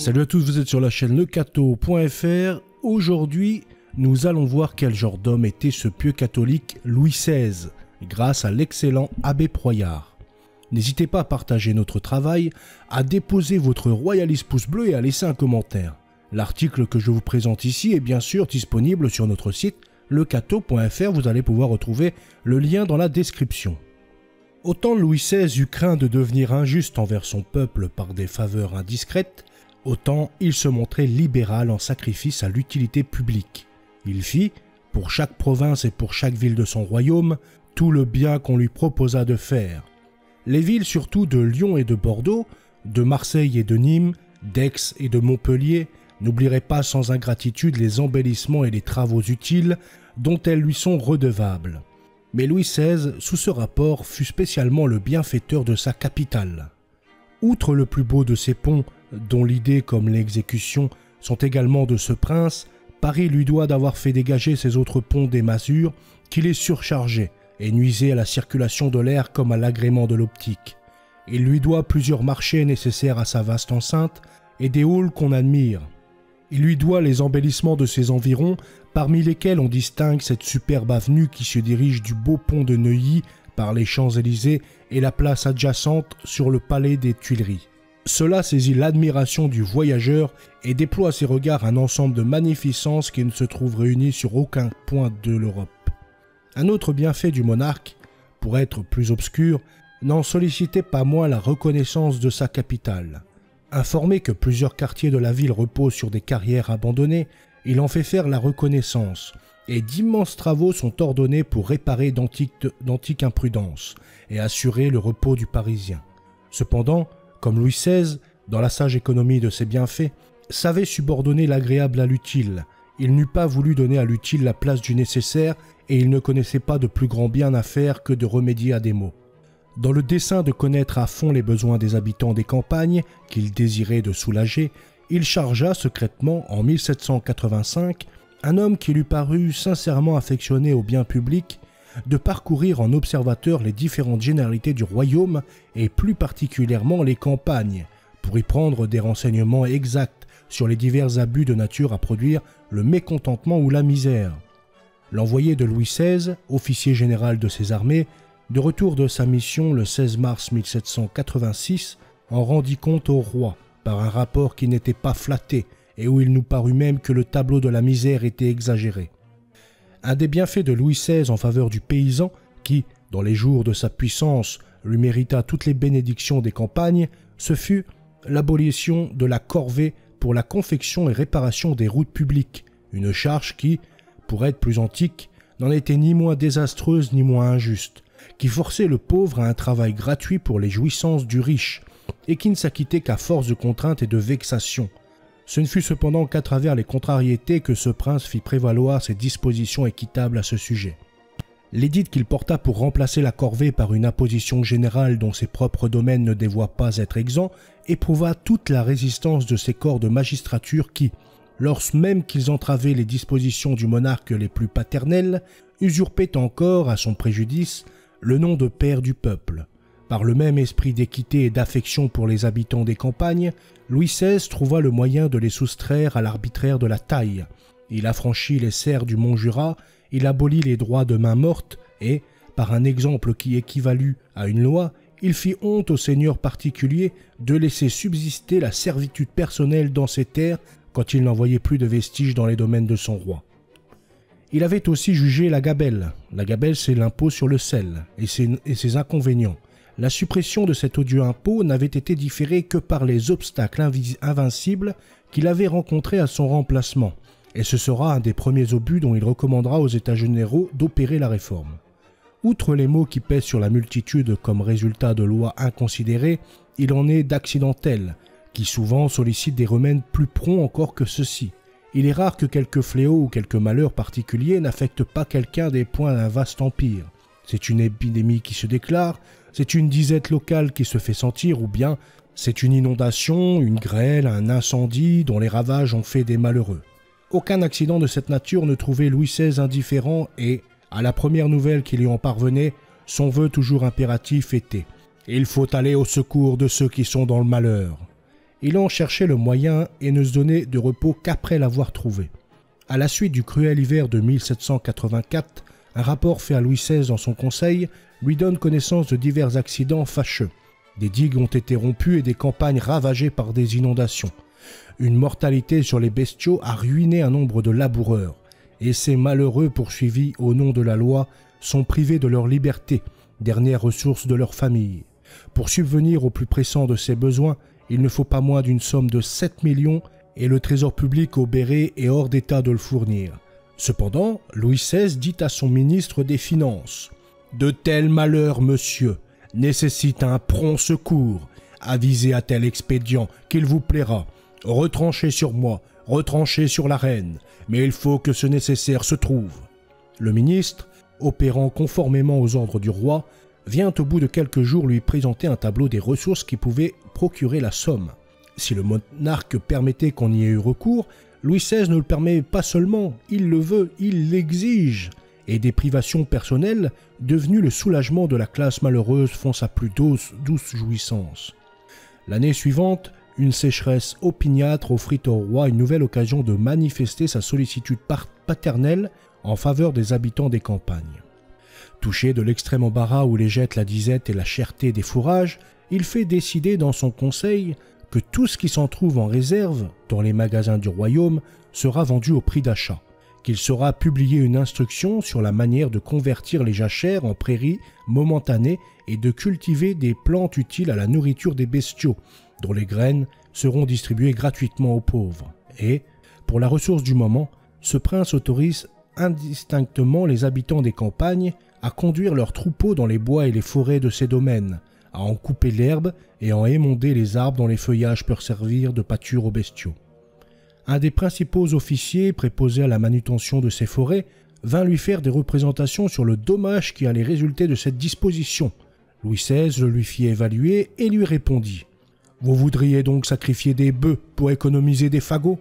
Salut à tous, vous êtes sur la chaîne lecato.fr. Aujourd'hui, nous allons voir quel genre d'homme était ce pieux catholique Louis XVI, grâce à l'excellent abbé Proyard. N'hésitez pas à partager notre travail, à déposer votre royaliste pouce bleu et à laisser un commentaire. L'article que je vous présente ici est bien sûr disponible sur notre site lecato.fr, vous allez pouvoir retrouver le lien dans la description. Autant Louis XVI eut craint de devenir injuste envers son peuple par des faveurs indiscrètes, autant il se montrait libéral en sacrifice à l'utilité publique. Il fit, pour chaque province et pour chaque ville de son royaume, tout le bien qu'on lui proposa de faire. Les villes surtout de Lyon et de Bordeaux, de Marseille et de Nîmes, d'Aix et de Montpellier, n'oublieraient pas sans ingratitude les embellissements et les travaux utiles dont elles lui sont redevables. Mais Louis XVI, sous ce rapport, fut spécialement le bienfaiteur de sa capitale. Outre le plus beau de ses ponts, dont l'idée comme l'exécution sont également de ce prince, Paris lui doit d'avoir fait dégager ses autres ponts des masures qui les surchargeaient et nuisaient à la circulation de l'air comme à l'agrément de l'optique. Il lui doit plusieurs marchés nécessaires à sa vaste enceinte et des halls qu'on admire. Il lui doit les embellissements de ses environs, parmi lesquels on distingue cette superbe avenue qui se dirige du beau pont de Neuilly par les Champs-Élysées et la place adjacente sur le palais des Tuileries. Cela saisit l'admiration du voyageur et déploie à ses regards un ensemble de magnificence qui ne se trouve réuni sur aucun point de l'Europe. Un autre bienfait du monarque, pour être plus obscur, n'en sollicitait pas moins la reconnaissance de sa capitale. Informé que plusieurs quartiers de la ville reposent sur des carrières abandonnées, il en fait faire la reconnaissance, et d'immenses travaux sont ordonnés pour réparer d'antiques imprudences et assurer le repos du Parisien. Cependant, comme Louis XVI, dans la sage économie de ses bienfaits, savait subordonner l'agréable à l'utile, il n'eût pas voulu donner à l'utile la place du nécessaire et il ne connaissait pas de plus grand bien à faire que de remédier à des maux. Dans le dessein de connaître à fond les besoins des habitants des campagnes, qu'il désirait de soulager, il chargea secrètement, en 1785, un homme qui lui parut sincèrement affectionné au bien public, de parcourir en observateur les différentes généralités du royaume et plus particulièrement les campagnes, pour y prendre des renseignements exacts sur les divers abus de nature à produire le mécontentement ou la misère. L'envoyé de Louis XVI, officier général de ses armées, de retour de sa mission le 16 mars 1786, en rendit compte au roi par un rapport qui n'était pas flatté et où il nous parut même que le tableau de la misère était exagéré. Un des bienfaits de Louis XVI en faveur du paysan, qui, dans les jours de sa puissance, lui mérita toutes les bénédictions des campagnes, ce fut l'abolition de la corvée pour la confection et réparation des routes publiques, une charge qui, pour être plus antique, n'en était ni moins désastreuse ni moins injuste, qui forçait le pauvre à un travail gratuit pour les jouissances du riche, et qui ne s'acquittait qu'à force de contraintes et de vexations. Ce ne fut cependant qu'à travers les contrariétés que ce prince fit prévaloir ses dispositions équitables à ce sujet. L'édit qu'il porta pour remplacer la corvée par une imposition générale dont ses propres domaines ne dévoient pas être exempts, éprouva toute la résistance de ces corps de magistrature qui, lorsque même qu'ils entravaient les dispositions du monarque les plus paternelles, usurpaient encore, à son préjudice, le nom de père du peuple. Par le même esprit d'équité et d'affection pour les habitants des campagnes, Louis XVI trouva le moyen de les soustraire à l'arbitraire de la taille. Il affranchit les serfs du Mont-Jura, il abolit les droits de main morte et, par un exemple qui équivalut à une loi, il fit honte aux seigneurs particuliers de laisser subsister la servitude personnelle dans ses terres quand il n'en voyait plus de vestiges dans les domaines de son roi. Il avait aussi jugé la gabelle. La gabelle, c'est l'impôt sur le sel et ses inconvénients. La suppression de cet odieux impôt n'avait été différée que par les obstacles invincibles qu'il avait rencontrés à son remplacement, et ce sera un des premiers obus dont il recommandera aux États généraux d'opérer la réforme. Outre les maux qui pèsent sur la multitude comme résultat de lois inconsidérées, il en est d'accidentels, qui souvent sollicitent des remèdes plus prompts encore que ceux-ci. Il est rare que quelques fléaux ou quelques malheurs particuliers n'affectent pas quelqu'un des points d'un vaste empire. C'est une épidémie qui se déclare, c'est une disette locale qui se fait sentir, ou bien c'est une inondation, une grêle, un incendie dont les ravages ont fait des malheureux. Aucun accident de cette nature ne trouvait Louis XVI indifférent et, à la première nouvelle qui lui en parvenait, son vœu toujours impératif était « Il faut aller au secours de ceux qui sont dans le malheur ». il en cherchait le moyen et ne se donnait de repos qu'après l'avoir trouvé. À la suite du cruel hiver de 1784, un rapport fait à Louis XVI dans son conseil lui donne connaissance de divers accidents fâcheux. Des digues ont été rompues et des campagnes ravagées par des inondations. Une mortalité sur les bestiaux a ruiné un nombre de laboureurs, et ces malheureux poursuivis au nom de la loi sont privés de leur liberté, dernière ressource de leur famille. Pour subvenir au plus pressant de ses besoins, il ne faut pas moins d'une somme de 7 millions et le trésor public au Béret est hors d'état de le fournir. Cependant, Louis XVI dit à son ministre des Finances « De tels malheurs, monsieur, nécessitent un prompt secours. Avisez à tel expédient qu'il vous plaira. Retranchez sur moi, retranchez sur la reine, mais il faut que ce nécessaire se trouve. » Le ministre, opérant conformément aux ordres du roi, vient au bout de quelques jours lui présenter un tableau des ressources qui pouvaient procurer la somme. Si le monarque permettait qu'on y ait eu recours, Louis XVI ne le permet pas seulement, il le veut, il l'exige. Et des privations personnelles, devenues le soulagement de la classe malheureuse, font sa plus douce jouissance. L'année suivante, une sécheresse opiniâtre offrit au roi une nouvelle occasion de manifester sa sollicitude paternelle en faveur des habitants des campagnes. Touché de l'extrême embarras où les jette la disette et la cherté des fourrages, il fait décider dans son conseil que tout ce qui s'en trouve en réserve dans les magasins du royaume sera vendu au prix d'achat, qu'il sera publié une instruction sur la manière de convertir les jachères en prairies momentanées et de cultiver des plantes utiles à la nourriture des bestiaux, dont les graines seront distribuées gratuitement aux pauvres. Et, pour la ressource du moment, ce prince autorise indistinctement les habitants des campagnes à conduire leurs troupeaux dans les bois et les forêts de ces domaines, à en couper l'herbe et en émonder les arbres dont les feuillages peuvent servir de pâture aux bestiaux. Un des principaux officiers préposés à la manutention de ces forêts vint lui faire des représentations sur le dommage qui allait résulter de cette disposition. Louis XVI le lui fit évaluer et lui répondit « Vous voudriez donc sacrifier des bœufs pour économiser des fagots ?»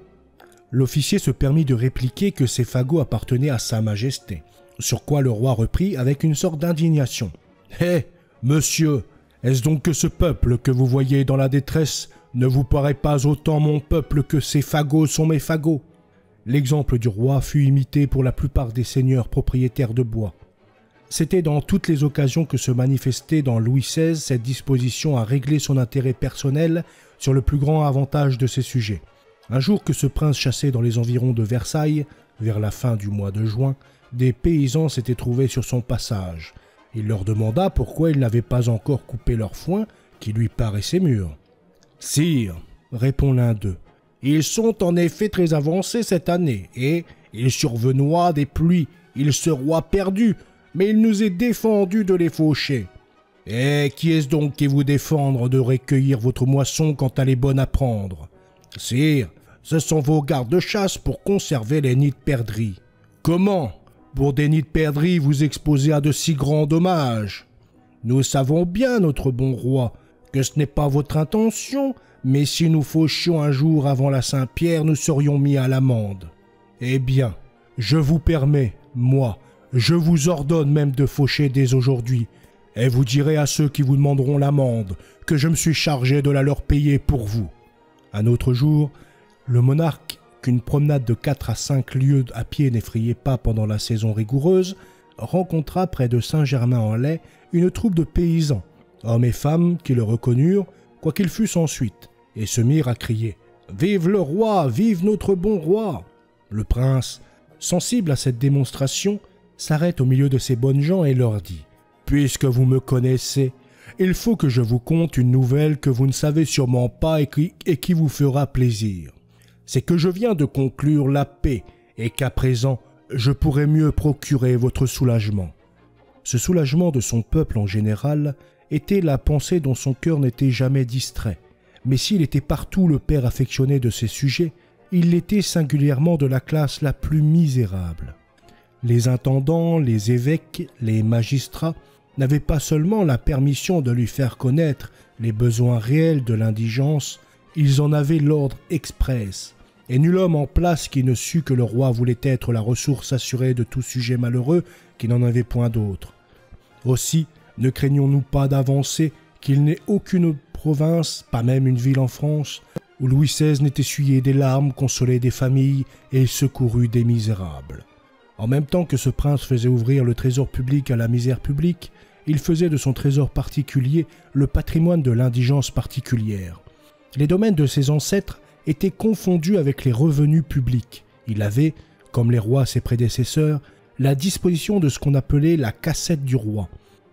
L'officier se permit de répliquer que ces fagots appartenaient à Sa Majesté, sur quoi le roi reprit avec une sorte d'indignation « Hé, monsieur, est-ce donc que ce peuple que vous voyez dans la détresse ne vous paraît pas autant mon peuple que ces fagots sont mes fagots ?» L'exemple du roi fut imité pour la plupart des seigneurs propriétaires de bois. C'était dans toutes les occasions que se manifestait dans Louis XVI cette disposition à régler son intérêt personnel sur le plus grand avantage de ses sujets. Un jour que ce prince chassait dans les environs de Versailles, vers la fin du mois de juin, des paysans s'étaient trouvés sur son passage. Il leur demanda pourquoi ils n'avaient pas encore coupé leur foin qui lui paraissait mûr. « Sire, répond l'un d'eux, ils sont en effet très avancés cette année, et il survenoit des pluies, ils seront perdus, mais il nous est défendu de les faucher. Et qui est-ce donc qui vous défendre de recueillir votre moisson quand elle est bonne à prendre? Sire, ce sont vos gardes-chasse pour conserver les nids de perdrix. Comment, pour des nids de perdrix, vous exposer à de si grands dommages? Nous savons bien, notre bon roi, que ce n'est pas votre intention, mais si nous fauchions un jour avant la Saint-Pierre, nous serions mis à l'amende. Eh bien, je vous permets, moi, je vous ordonne même de faucher dès aujourd'hui, et vous direz à ceux qui vous demanderont l'amende que je me suis chargé de la leur payer pour vous. » Un autre jour, le monarque, qu'une promenade de 4 à 5 lieues à pied n'effrayait pas pendant la saison rigoureuse, rencontra près de Saint-Germain-en-Laye une troupe de paysans, hommes et femmes qui le reconnurent, quoiqu'il fût sans suite, et se mirent à crier « Vive le roi, vive notre bon roi !» Le prince, sensible à cette démonstration, s'arrête au milieu de ces bonnes gens et leur dit « Puisque vous me connaissez, il faut que je vous conte une nouvelle que vous ne savez sûrement pas et qui vous fera plaisir. C'est que je viens de conclure la paix et qu'à présent, je pourrai mieux procurer votre soulagement. » Ce soulagement de son peuple en général était la pensée dont son cœur n'était jamais distrait. Mais s'il était partout le père affectionné de ses sujets, il l'était singulièrement de la classe la plus misérable. Les intendants, les évêques, les magistrats n'avaient pas seulement la permission de lui faire connaître les besoins réels de l'indigence, ils en avaient l'ordre express, et nul homme en place qui ne sût que le roi voulait être la ressource assurée de tout sujet malheureux qui n'en avait point d'autre. Aussi, ne craignons-nous pas d'avancer qu'il n'ait aucune province, pas même une ville en France, où Louis XVI n'ait essuyé des larmes, consolé des familles et secouru des misérables. En même temps que ce prince faisait ouvrir le trésor public à la misère publique, il faisait de son trésor particulier le patrimoine de l'indigence particulière. Les domaines de ses ancêtres étaient confondus avec les revenus publics. Il avait, comme les rois ses prédécesseurs, la disposition de ce qu'on appelait la cassette du roi.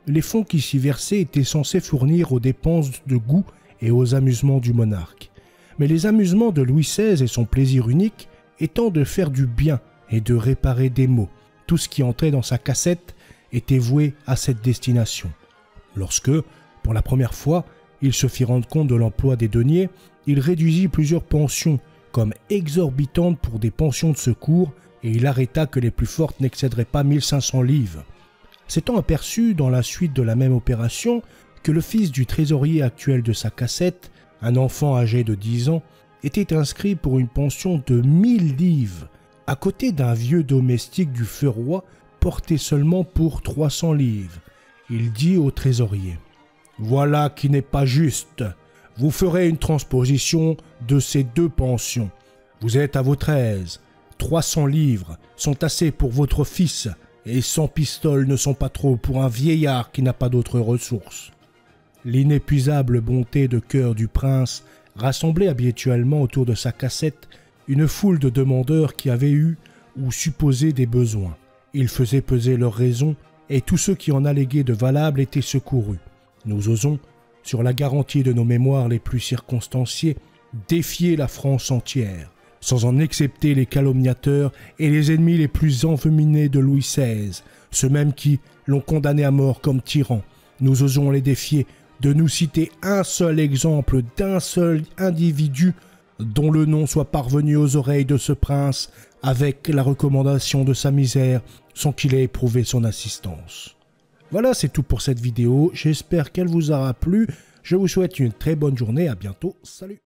Les fonds qui s'y versaient étaient censés fournir aux dépenses de goût et aux amusements du monarque. Mais les amusements de Louis XVI et son plaisir unique étant de faire du bien et de réparer des maux. Tout ce qui entrait dans sa cassette était voué à cette destination. Lorsque, pour la première fois, il se fit rendre compte de l'emploi des deniers, il réduisit plusieurs pensions comme exorbitantes pour des pensions de secours et il arrêta que les plus fortes n'excéderaient pas 1500 livres. S'étant aperçu dans la suite de la même opération que le fils du trésorier actuel de sa cassette, un enfant âgé de 10 ans, était inscrit pour une pension de 1000 livres, à côté d'un vieux domestique du feu roi porté seulement pour 300 livres. Il dit au trésorier : « Voilà qui n'est pas juste. Vous ferez une transposition de ces deux pensions. Vous êtes à votre aise. 300 livres sont assez pour votre fils et 100 pistoles ne sont pas trop pour un vieillard qui n'a pas d'autres ressources. » L'inépuisable bonté de cœur du prince rassemblait habituellement autour de sa cassette une foule de demandeurs qui avaient eu ou supposé des besoins. Il faisait peser leurs raisons et tous ceux qui en alléguaient de valables étaient secourus. Nous osons, sur la garantie de nos mémoires les plus circonstanciées, défier la France entière, sans en excepter les calomniateurs et les ennemis les plus enveninés de Louis XVI, ceux mêmes qui l'ont condamné à mort comme tyran. Nous osons les défier de nous citer un seul exemple d'un seul individu dont le nom soit parvenu aux oreilles de ce prince avec la recommandation de sa misère sans qu'il ait éprouvé son assistance. Voilà, c'est tout pour cette vidéo. J'espère qu'elle vous aura plu. Je vous souhaite une très bonne journée. À bientôt. Salut!